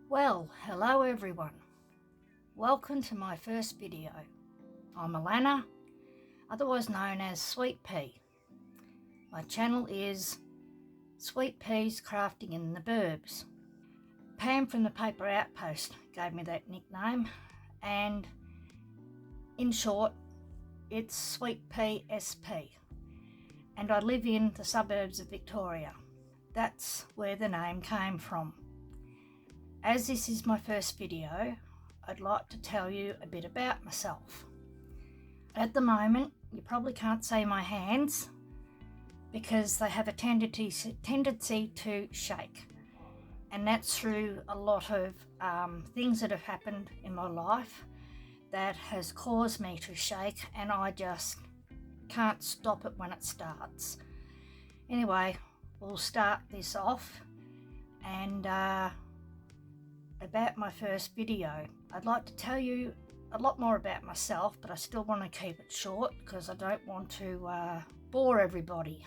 Well, hello everyone. Welcome to my first video. I'm Alana, otherwise known as Sweet Pea. My channel is Sweet Peas Crafting in the Burbs. Pam from ThePaperOutPost gave me that nickname, and in short, it's Sweet Pea SP. And I live in the suburbs of Victoria. That's where the name came from. As this is my first video, I'd like to tell you a bit about myself. At the moment, you probably can't see my hands because they have a tendency to shake. And that's through a lot of things that have happened in my life that has caused me to shake, and I just can't stop it when it starts. Anyway, we'll start this off, and about my first video. I'd like to tell you a lot more about myself, but I still want to keep it short because I don't want to bore everybody.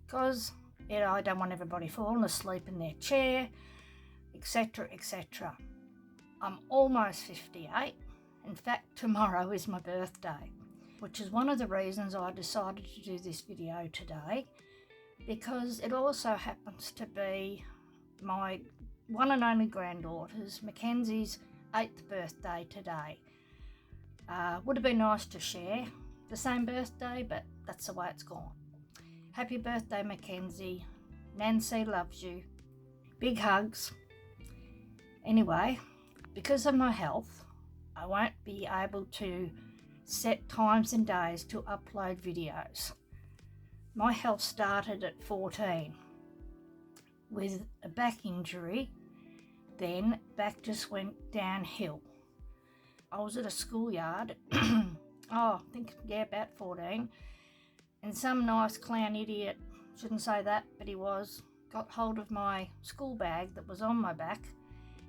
Because I don't want everybody falling asleep in their chair, etc, etc. I'm almost 58. In fact, tomorrow is my birthday, which is one of the reasons I decided to do this video today, because it also happens to be my one and only granddaughter's, Mackenzie's, 8th birthday today. Would have been nice to share the same birthday, but that's the way it's gone. Happy birthday, Mackenzie. Nancy loves you. Big hugs. Anyway, because of my health, I won't be able to set times and days to upload videos. My health started at 14. With a back injury, then back just went downhill. I was at a schoolyard, about 14, and some nice clown idiot, shouldn't say that, but he was, got hold of my school bag that was on my back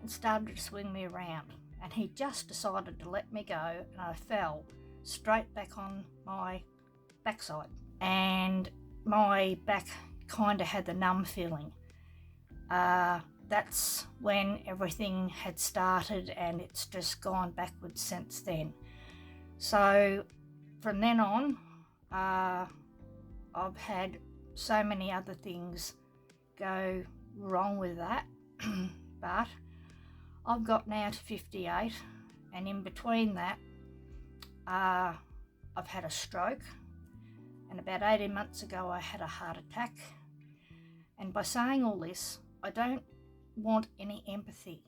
and started to swing me around, and he just decided to let me go, and I fell straight back on my backside, and my back kind of had the numb feeling. That's when everything had started, and it's just gone backwards since then. So from then on, I've had so many other things go wrong with that, but I've got now to 58, and in between that, I've had a stroke, and about 18 months ago I had a heart attack. And by saying all this, I don't want any empathy.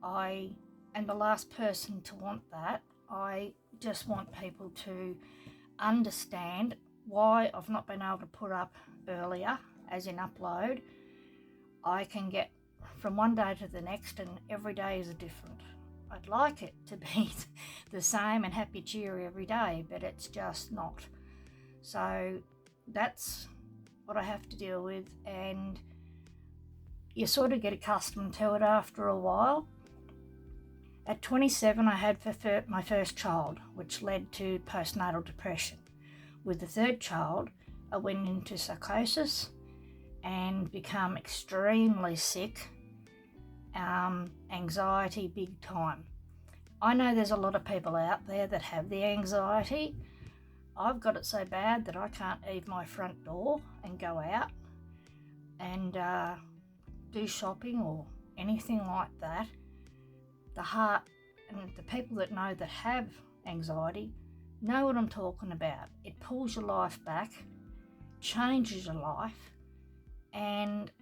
I am the last person to want that. I just want people to understand why I've not been able to put up earlier, as in upload. I can get from one day to the next, and every day is different. I'd like it to be the same and happy cheery every day, but it's just not. So that's what I have to deal with, and you sort of get accustomed to it after a while. At 27, I had my first child, which led to postnatal depression. With the third child, I went into psychosis and become extremely sick, anxiety big time. I know there's a lot of people out there that have the anxiety. I've got it so bad that I can't leave my front door and go out and do shopping or anything like that. The heart, and the people that know that have anxiety know what I'm talking about. It pulls your life back, changes your life, and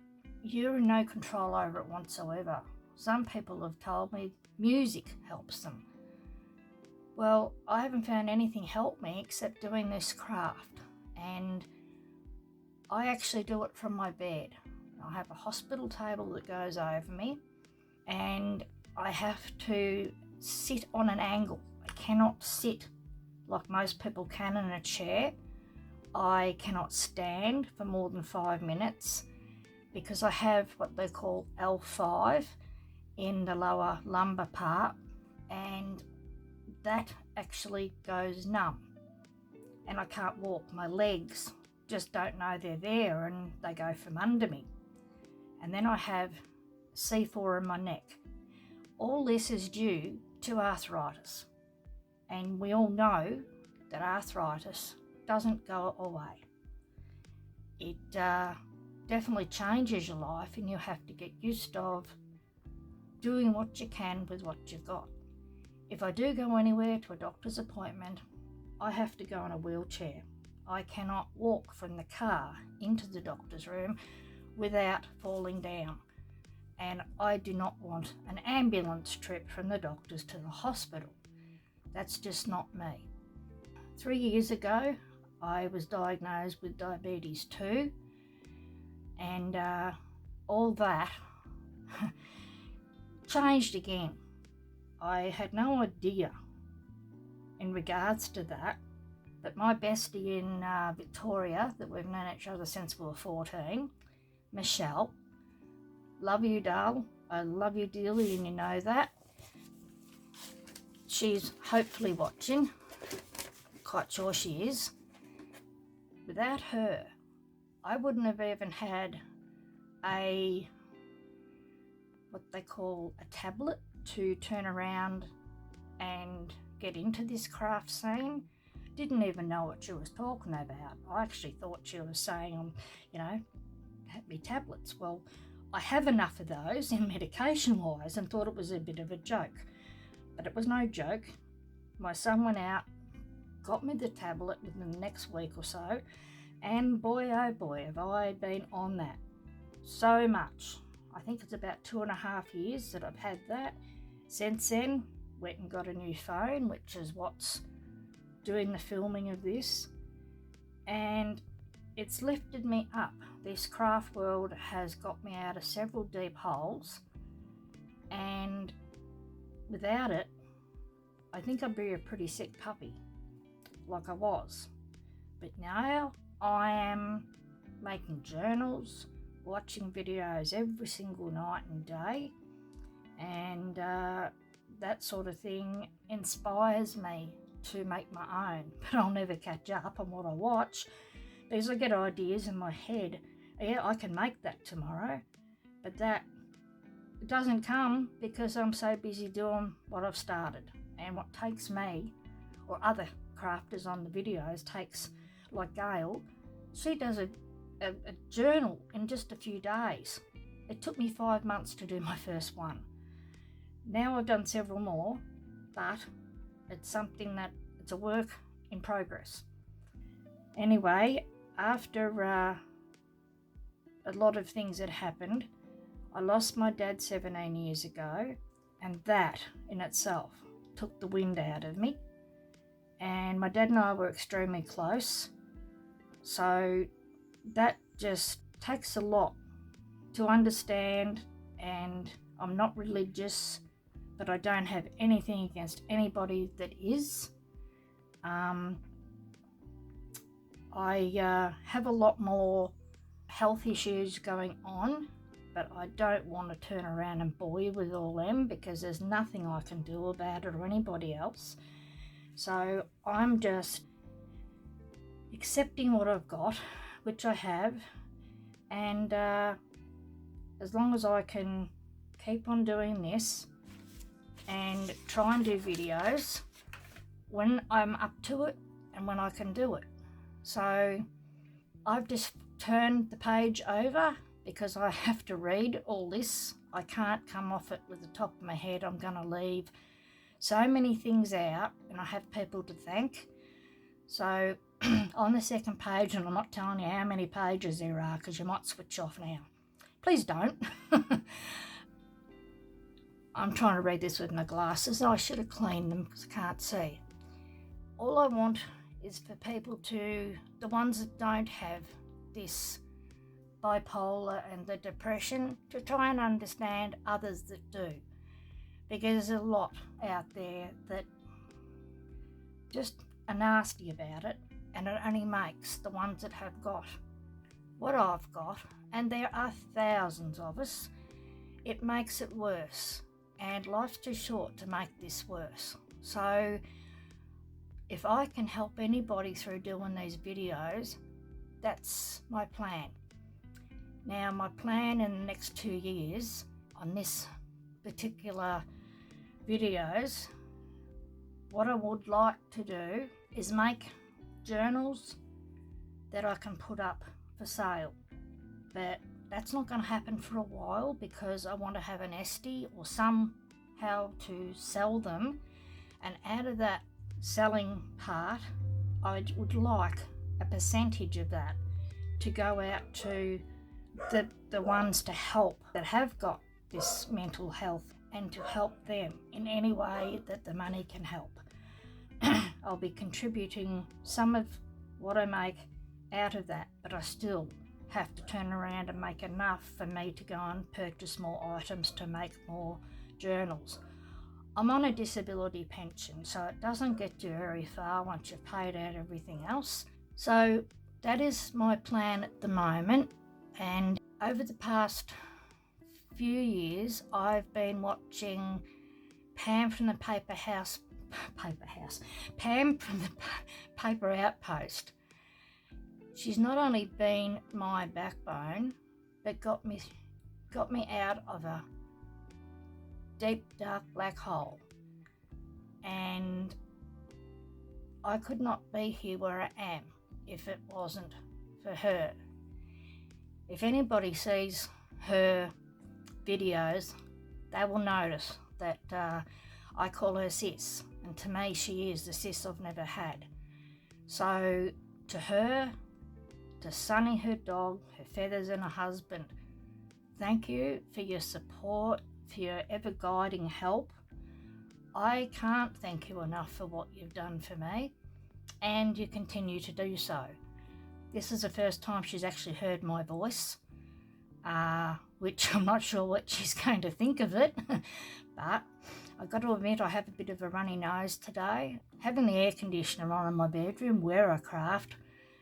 you're in no control over it whatsoever. Some people have told me music helps them. Well, I haven't found anything help me except doing this craft, and I actually do it from my bed. I have a hospital table that goes over me, and I have to sit on an angle. I cannot sit like most people can in a chair. I cannot stand for more than 5 minutes because I have what they call L5 in the lower lumbar part, and that actually goes numb, and I can't walk. My legs just don't know they're there, and they go from under me. And then I have C4 in my neck. All this is due to arthritis. And we all know that arthritis doesn't go away. It definitely changes your life, and you have to get used to doing what you can with what you've got. If I do go anywhere to a doctor's appointment, I have to go in a wheelchair. I cannot walk from the car into the doctor's room without falling down. And I do not want an ambulance trip from the doctors to the hospital. That's just not me. 3 years ago, I was diagnosed with diabetes 2, and all that changed again. I had no idea in regards to that, but my bestie in Victoria, that we've known each other since we were 14, Michelle, love you, darling. I love you dearly, and you know that. She's hopefully watching. Quite sure she is. Without her, I wouldn't have even had what they call a tablet to turn around and get into this craft scene. Didn't even know what she was talking about. I actually thought she was saying, have me tablets. Well, I have enough of those in medication wise, and thought it was a bit of a joke. But it was no joke. My son went out, got me the tablet within the next week or so, and boy oh boy have I been on that so much. I think it's about 2.5 years that I've had that. Since then, went and got a new phone, which is what's doing the filming of this, and it's lifted me up. This craft world has got me out of several deep holes, and without it, I think I'd be a pretty sick puppy, like I was. But now I am making journals, watching videos every single night and day, and that sort of thing inspires me to make my own. But I'll never catch up on what I watch, because I get ideas in my head. Yeah, I can make that tomorrow, but that doesn't come because I'm so busy doing what I've started. And what takes me, or other crafters on the videos, takes, like Gayle, she does a journal in just a few days. It took me 5 months to do my first one. Now I've done several more, but it's something that it's a work in progress. Anyway, after a lot of things had happened, I lost my dad 17 years ago, and that in itself took the wind out of me. And my dad and I were extremely close, so that just takes a lot to understand. And I'm not religious, but I don't have anything against anybody that is. I have a lot more health issues going on, but I don't want to turn around and bore you with all them, because there's nothing I can do about it or anybody else. So I'm just accepting what I've got, which I have, and as long as I can keep on doing this and try and do videos when I'm up to it and when I can do it. So I've just turned the page over because I have to read all this. I can't come off it with the top of my head. I'm going to leave so many things out, and I have people to thank. So on the second page, and I'm not telling you how many pages there are because you might switch off now. Please don't. I'm trying to read this with my glasses. I should have cleaned them because I can't see. All I want is for people to, the ones that don't have this bipolar and the depression, to try and understand others that do. Because there's a lot out there that just are nasty about it, and it only makes the ones that have got what I've got, and there are thousands of us, it makes it worse. And life's too short to make this worse. So if I can help anybody through doing these videos, that's my plan. Now, my plan in the next 2 years, on this particular videos, what I would like to do is make journals that I can put up for sale, but that's not going to happen for a while because I want to have an esty or somehow to sell them, and out of that selling part I would like a percentage of that to go out to the ones to help that have got this mental health, and to help them in any way that the money can help. I'll be contributing some of what I make out of that, but I still have to turn around and make enough for me to go and purchase more items to make more journals. I'm on a disability pension, so it doesn't get you very far once you've paid out everything else. So that is my plan at the moment, and over the past few years I've been watching Pam from the Pam from the Paper Outpost. She's not only been my backbone, but got me out of a deep, dark black hole. And I could not be here where I am if it wasn't for her. If anybody sees her videos, they will notice that I call her sis, and to me she is the sis I've never had. So to her, to Sunny, her dog, her feathers and her husband, thank you for your support, for your ever guiding help. I can't thank you enough for what you've done for me, and you continue to do so. This is the first time she's actually heard my voice, which I'm not sure what she's going to think of it, but I've got to admit I have a bit of a runny nose today. Having the air conditioner on in my bedroom where I craft,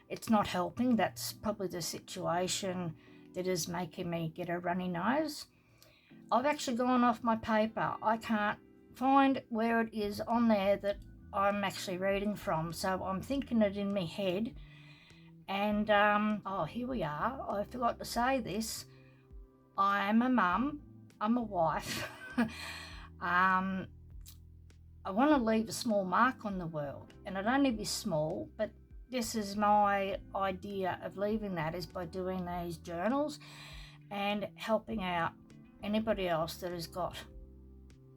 it's not helping. That's probably the situation that is making me get a runny nose. I've actually gone off my paper. I can't find where it is on there that I'm actually reading from, so I'm thinking it in my head. And oh, here we are. I forgot to say this. I am a mum. I'm a wife. I want to leave a small mark on the world, and it'd only be small, but this is my idea of leaving that, is by doing these journals and helping out anybody else that has got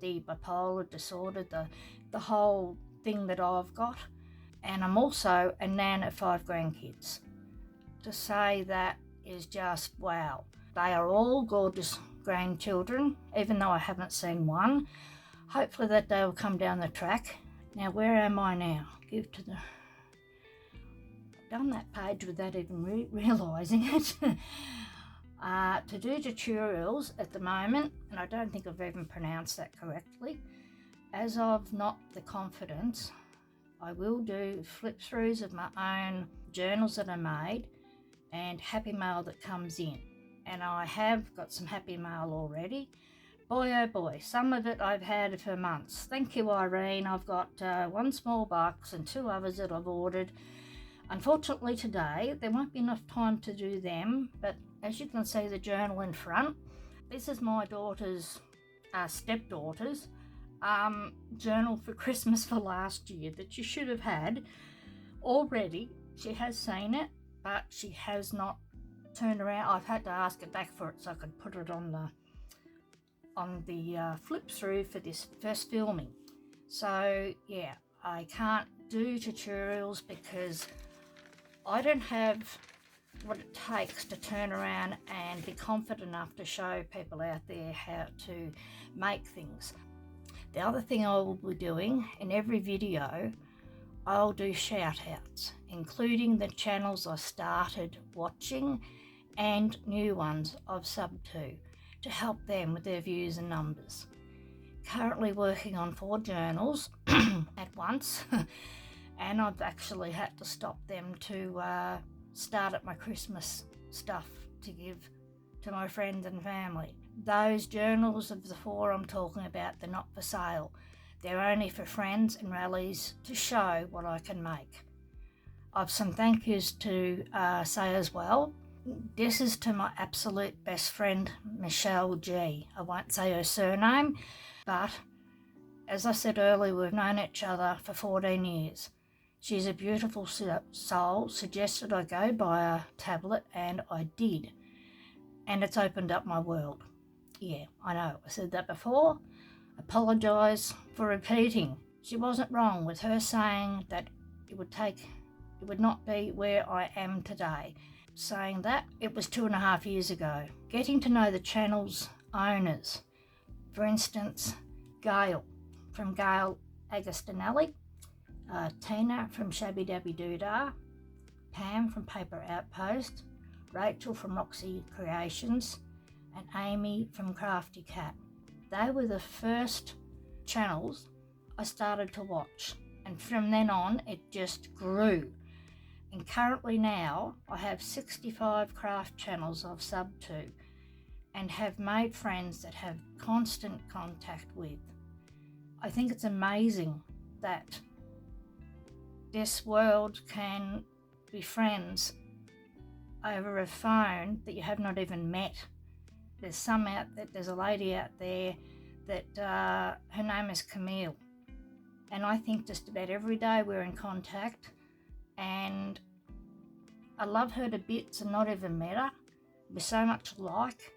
the bipolar disorder, the whole thing that I've got. And I'm also a nan of 5 grandkids. To say that is just wow. They are all gorgeous grandchildren, even though I haven't seen one. Hopefully that day will come down the track. Now, where am I now? I've done that page without even realising it. To do tutorials at the moment, and I don't think I've even pronounced that correctly, as I've not the confidence, I will do flip throughs of my own journals that I made and happy mail that comes in. And I have got some happy mail already. Boy oh boy, some of it I've had for months. Thank you, Irene. I've got 1 small box and 2 others that I've ordered. Unfortunately today there won't be enough time to do them, but as you can see the journal in front, this is my daughter's stepdaughter's journal for Christmas for last year that she should have had already. She has seen it, but she has not turned around. I've had to ask her back for it so I could put it on the flip through for this first filming. So yeah, I can't do tutorials because I don't have what it takes to turn around and be confident enough to show people out there how to make things. The other thing I will be doing in every video, I'll do shout outs, including the channels I started watching and new ones I've subbed to help them with their views and numbers. Currently working on 4 journals at once, and I've actually had to stop them to start at my Christmas stuff to give to my friends and family. Those journals of the 4 I'm talking about, they're not for sale. They're only for friends and rallies to show what I can make. I've some thank yous to say as well. This is to my absolute best friend, Michelle G. I won't say her surname, but as I said earlier, we've known each other for 14 years. She's a beautiful soul, suggested I go buy a tablet, and I did. And it's opened up my world. Yeah, I know, I said that before. Apologise for repeating. She wasn't wrong with her saying that it would not be where I am today. Saying that, it was 2.5 years ago. Getting to know the channel's owners. For instance, Gayle from Gayle Agostinelli, Tina from Shabbydabbydoodah, Pam from ThePaperOutPost, Rachel from Roxy Creations, and Amy from Crafty Cat. They were the first channels I started to watch, and from then on it just grew. And currently now I have 65 craft channels I've subbed to and have made friends that have constant contact with. I think it's amazing that this world can be friends over a phone that you have not even met. There's a lady out there that her name is Camille, and I think just about every day we're in contact, and I love her to bits and not even met her. We're so much alike,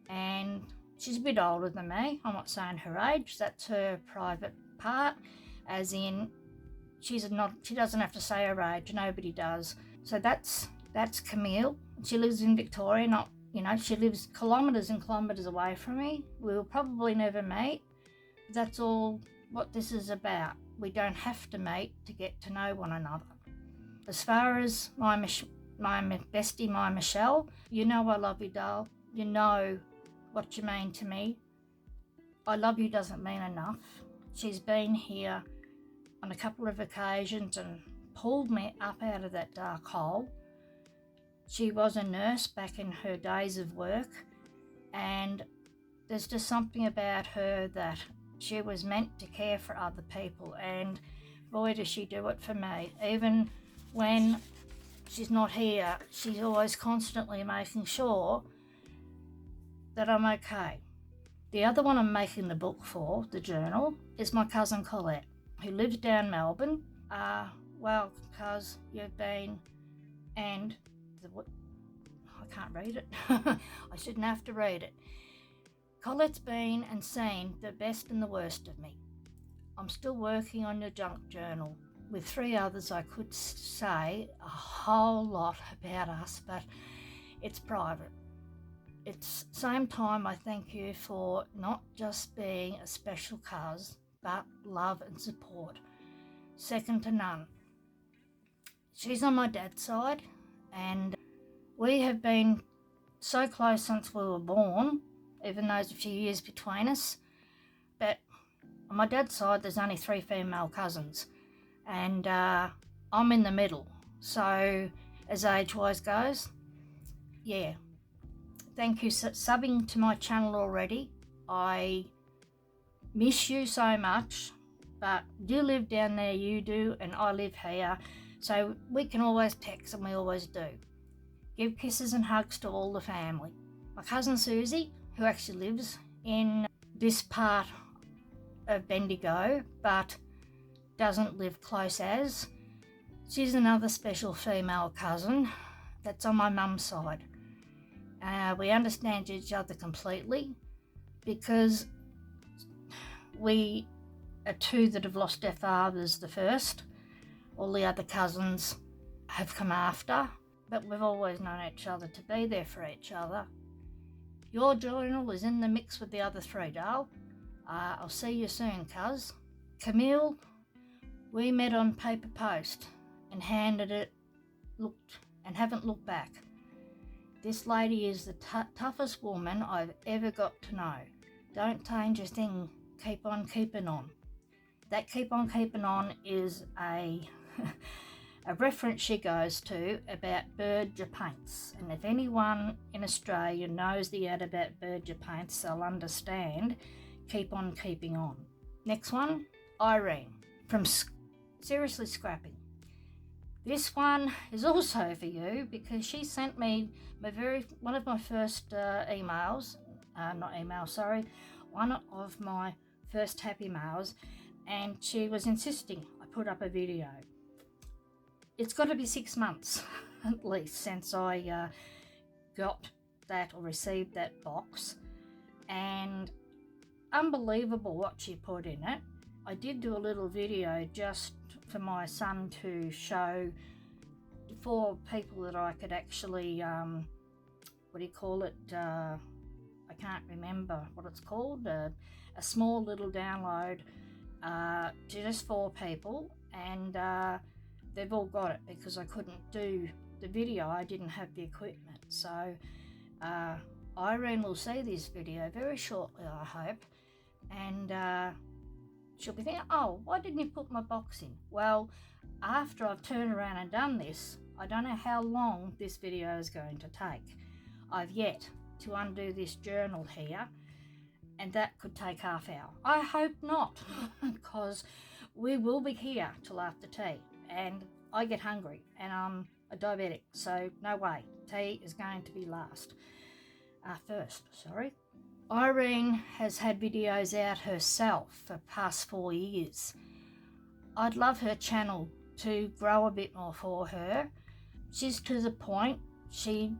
and she's a bit older than me. I'm not saying her age, that's her private part, as in she doesn't have to say her age, nobody does. So that's Camille. She lives in Victoria, she lives kilometres and kilometres away from me. We'll probably never meet. That's all what this is about. We don't have to meet to get to know one another. As far as my bestie, my Michelle, you know I love you, doll. You know what you mean to me. I love you doesn't mean enough. She's been here on a couple of occasions and pulled me up out of that dark hole. She was a nurse back in her days of work, and there's just something about her that she was meant to care for other people, and boy does she do it for me. Even when she's not here, she's always constantly making sure that I'm okay. The other one I'm making the book for, the journal, is my cousin Colette, who lives down Melbourne. Well, cuz you've been, and I can't read it. I shouldn't have to read it. Colette's been and seen the best and the worst of me. I'm still working on your junk journal. With 3 others, I could say a whole lot about us, but it's private. It's same time I thank you for not just being a special cuz, but love and support. Second to none. She's on my dad's side, and we have been so close since we were born, even though there's a few years between us. But on my dad's side, there's only 3 female cousins, and I'm in the middle. So as age-wise goes, yeah. Thank you for subbing to my channel already. I miss you so much, but you live down there, you do, and I live here. So we can always text, and we always do. Give kisses and hugs to all the family. My cousin Susie, who actually lives in this part of Bendigo, but doesn't live close as. She's another special female cousin that's on my mum's side. We understand each other completely because we are 2 that have lost their fathers the first. All the other cousins have come after, but we've always known each other to be there for each other. Your journal is in the mix with the other 3, doll. I'll see you soon, cuz. Camille, we met on paper post and handed it, looked and haven't looked back. This lady is the toughest woman I've ever got to know. Don't change a thing, keep on keeping on. That keep on keeping on is a reference she goes to about bird paints. And if anyone in Australia knows the ad about bird paints, they'll understand keep on keeping on. Next one, Irene from Seriously Scrapping. This one is also for you because she sent me one of my first emails, one of my first happy mails, and she was insisting I put up a video. It's got to be 6 months at least since I got that or received that box, and unbelievable what she put in it. I did do a little video just for my son to show for people that I could actually, I can't remember what it's called, a small little download just for people, and they've all got it because I couldn't do the video, I didn't have the equipment. So Irene will see this video very shortly, I hope, and she'll be thinking, oh, why didn't you put my box in? Well, after I've turned around and done this, I don't know how long this video is going to take. I've yet to undo this journal here, and that could take half hour. I hope not, because we will be here till after tea, and I get hungry, and I'm a diabetic, so no way. Tea is going to be first. Irene has had videos out herself for the past 4 years. I'd love her channel to grow a bit more for her. She's to the point. She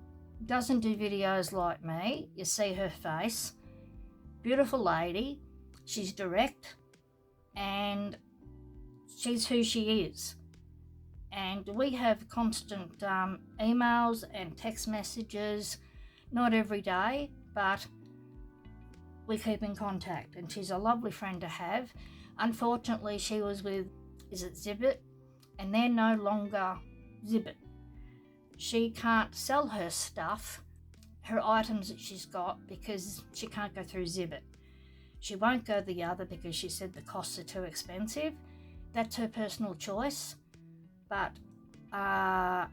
doesn't do videos like me. You see her face. Beautiful lady. She's direct and she's who she is. And we have constant emails and text messages, not every day, but we keep in contact, and she's a lovely friend to have. Unfortunately, she was with, Zibbet, and they're no longer Zibbet. She can't sell her stuff, her items that she's got, because she can't go through Zibbet. She won't go the other because she said the costs are too expensive. That's her personal choice, but I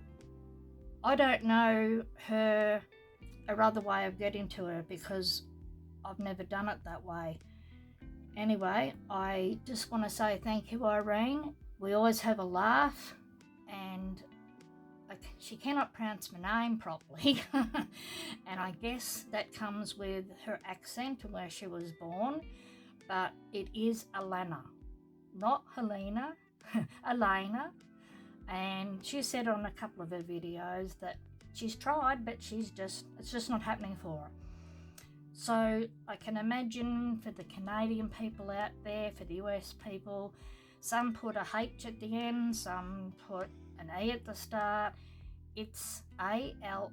don't know her other way of getting to her because I've never done it that way. Anyway, I just want to say thank you, Irene. We always have a laugh, and she cannot pronounce my name properly, and I guess that comes with her accent and where she was born, but it is Alana, not Helena, Elena, and she said on a couple of her videos that she's tried, but it's just not happening for her. So I can imagine for the Canadian people out there, for the US people, some put a H at the end, some put an E at the start. It's Alana.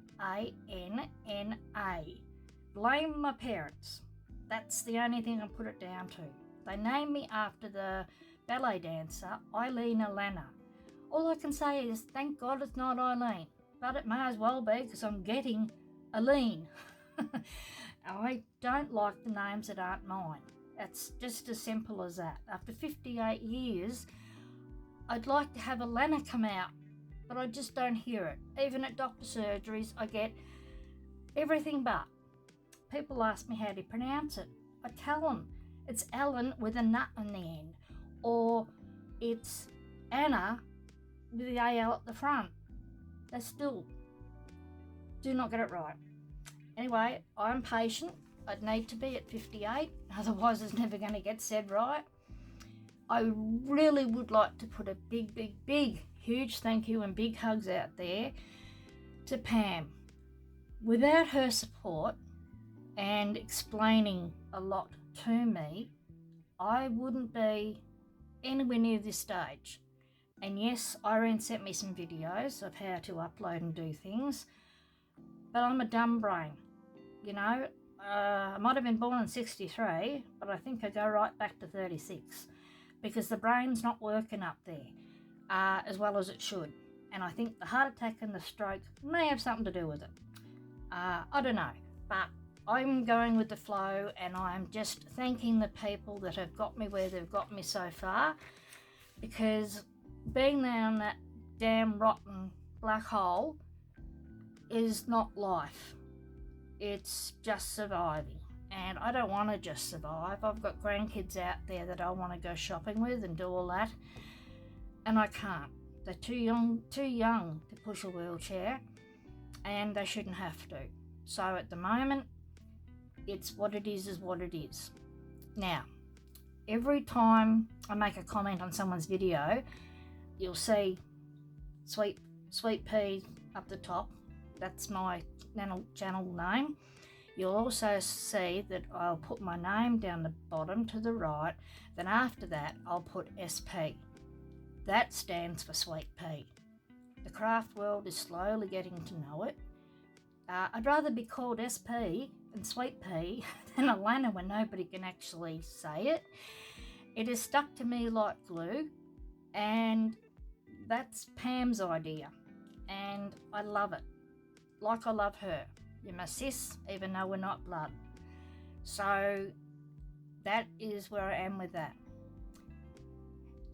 Blame my parents. That's the only thing I put it down to. They named me after the ballet dancer Eileen Alana. All I can say is thank God it's not Eileen, but it may as well be because I'm getting Aline. I don't like the names that aren't mine. It's just as simple as that. After 58 years, I'd like to have a Lana come out, but I just don't hear it. Even at doctor surgeries, I get everything but. People ask me how to pronounce it. I tell them it's Ellen with a nut in the end, or it's Anna with the AL at the front. They still do not get it right. Anyway, I'm patient. I'd need to be at 58, otherwise it's never going to get said right. I really would like to put a big, huge thank you and big hugs out there to Pam. Without her support and explaining a lot to me, I wouldn't be anywhere near this stage. And yes, Irene sent me some videos of how to upload and do things, but I'm a dumb brain, you know. I might have been born in 63, but I think I go right back to 36 because the brain's not working up there as well as it should. And I think the heart attack and the stroke may have something to do with it. I don't know, but I'm going with the flow, and I'm just thanking the people that have got me where they've got me so far, because being down that damn rotten black hole is not life. It's just surviving, and I don't want to just survive. I've got grandkids out there that I want to go shopping with and do all that, and I can't. They're too young to push a wheelchair, and they shouldn't have to. So at the moment, it's what it is what it is. Now, every time I make a comment on someone's video, you'll see Sweet Pea up the top. That's my channel name. You'll also see that I'll put my name down the bottom to the right. Then after that, I'll put SP. That stands for Sweet Pea. The craft world is slowly getting to know it. I'd rather be called SP and Sweet Pea than Alana when nobody can actually say it. It is stuck to me like glue, and that's Pam's idea, and I love it. Like I love her. You're my sis, even though we're not blood. So that is where I am with that.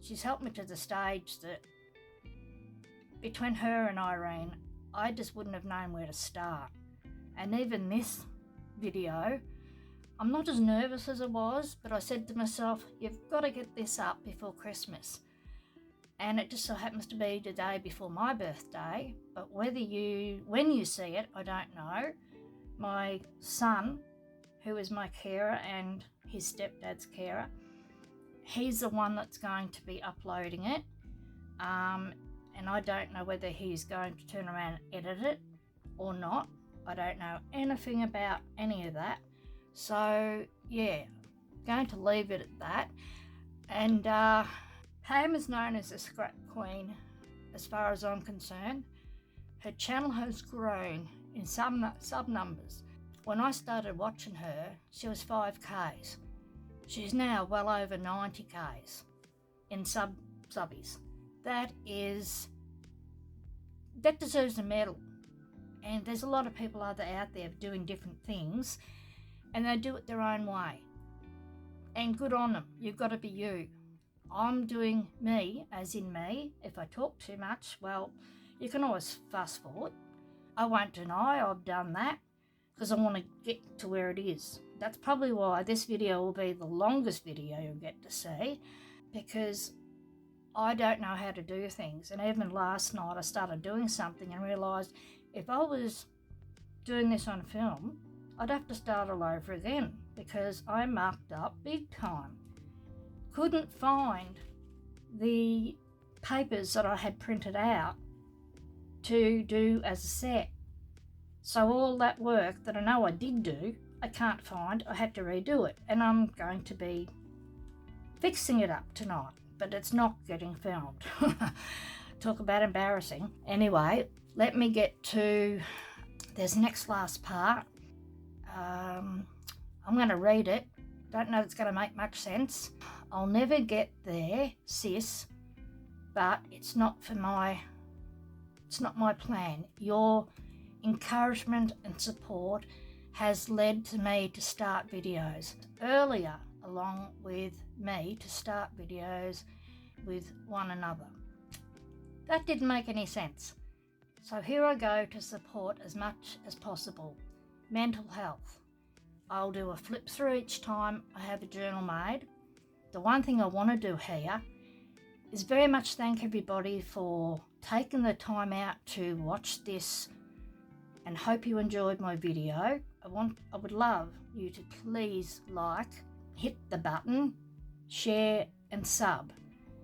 She's helped me to the stage that between her and Irene, I just wouldn't have known where to start. And even this video, I'm not as nervous as I was, but I said to myself, you've got to get this up before Christmas. And it just so happens to be the day before my birthday, but when you see it, I don't know. My son, who is my carer and his stepdad's carer, he's the one that's going to be uploading it. And I don't know whether he's going to turn around and edit it or not. I don't know anything about any of that. So yeah, going to leave it at that. And Pam is known as the Scrap Queen as far as I'm concerned. Her channel has grown in sub numbers. When I started watching her, she was 5Ks. She's now well over 90Ks in subbies. That deserves a medal. And there's a lot of people out there doing different things, and they do it their own way. And good on them. You've got to be you. I'm doing me, as in me. If I talk too much, well, you can always fast forward. I won't deny I've done that because I want to get to where it is. That's probably why this video will be the longest video you'll get to see, because I don't know how to do things. And even last night I started doing something and realised if I was doing this on film, I'd have to start all over again because I mucked up big time. Couldn't find the papers that I had printed out to do as a set. So all that work that I know I did do, I can't find. I had to redo it, and I'm going to be fixing it up tonight, but it's not getting filmed. Talk about embarrassing. Anyway, let me get to this last part. I'm going to read it. Don't know if it's going to make much sense. I'll never get there, sis, but it's not my plan. Your encouragement and support has led to me to start videos earlier, along with me to start videos with one another. That didn't make any sense. So here I go to support as much as possible. Mental health. I'll do a flip through each time I have a journal made. The one thing I want to do here is very much thank everybody for taking the time out to watch this, and hope you enjoyed my video. I would love you to please like, hit the button, share and sub.